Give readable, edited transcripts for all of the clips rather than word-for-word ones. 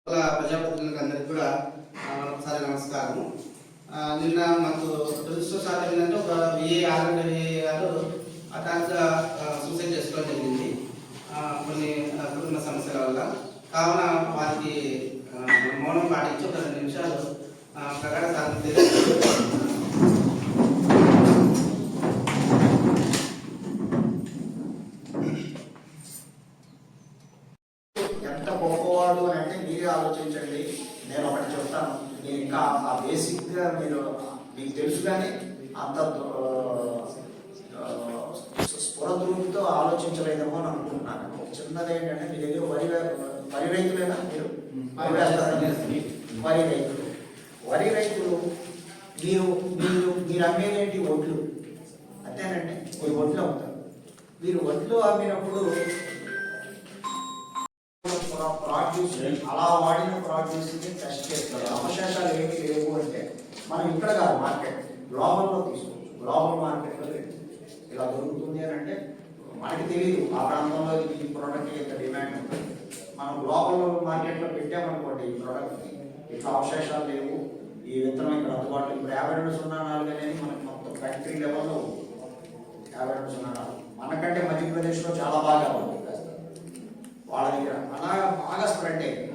ప్రజాప్రతినిధులకు అందరికీ కూడా మరొకసారి నమస్కారం. నిన్న మాకు దురదృష్టవశాత్తు ఏంటంటే ఒక ఆల్రెడీ గారు అటాక్గా సూసైడ్ చేసుకోవడం జరిగింది కొన్ని కుటుంబ సమస్యల వల్ల. కావున వారికి మౌనం పాటించి ఒక 2 నిమిషాలు ప్రగాఢ సాధన ఎంత గొప్పవాడు అని అంటే మీరే ఆలోచించండి. నేను ఒకటి చెప్తాను, నేను ఇంకా ఆ బేసిక్గా మీకు తెలుసు, కానీ అంత స్ఫురదృష్టితో ఆలోచించలేదేమో అని అనుకుంటున్నాను. చిన్నది ఏంటంటే, మీ దగ్గర వరి రైతులేనా మీరు? వరి రైతులు మీరు అమ్మేదేంటి? ఒడ్లు. అంతేనండి, మీరు ఒడ్లు అమ్ముతారు. మీరు ఒడ్లు అమ్మినప్పుడు ప్రాడ్యూస్ అలా వాడిన ప్రాడ్యూస్ టెస్ట్ చేస్తారు. అవశేషాలు ఏమి లేవు అంటే మనం ఇక్కడ కాదు, మార్కెట్ గ్లోబల్లో తీసుకోవచ్చు. గ్లోబల్ మార్కెట్లో ఇలా దొరుకుతుంది అని అంటే మనకి తెలియదు ఆ ప్రాంతంలో ఈ ప్రోడక్ట్ యొక్క డిమాండ్ ఉంటుంది. మనం గ్లోబల్ మార్కెట్లో పెట్టామనుకోండి ఈ ప్రోడక్ట్ని, ఇట్లా అవశేషాలు లేవు, ఈ విత్తనం ఇక్కడ అందుబాటులో ఇప్పుడు 5204 అనేది మనకి మొత్తం ఫ్యాక్టరీ లెవెల్లో 5204 మనకంటే మధ్యప్రదేశ్లో చాలా బాగా ఉంది వాళ్ళ దగ్గర, అలా బాగా స్ప్రెడ్ అయ్యింది.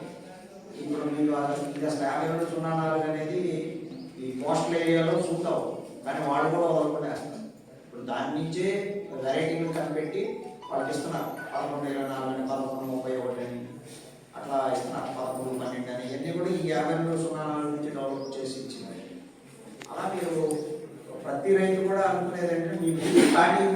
ఇప్పుడు మీరు ఇది అసలు 5204 అనేది ఈ కోస్టల్ ఏరియాలో సూట్ అవ్వదు, కానీ వాళ్ళు కూడా వదలకుండా ఇప్పుడు దాని నుంచే వెరైటీలు కనిపెట్టి వాళ్ళకి ఇస్తున్నారు. 1124 అని, 1131 అని అట్లా ఇస్తున్నారు. 1312 అని, ఇవన్నీ కూడా ఈ 5204 నుంచి డెవలప్ చేసి ఇచ్చినాయి. అలా మీరు ప్రతి రైతు కూడా అనుకునేది ఏంటంటే, మీ స్టార్టింగ్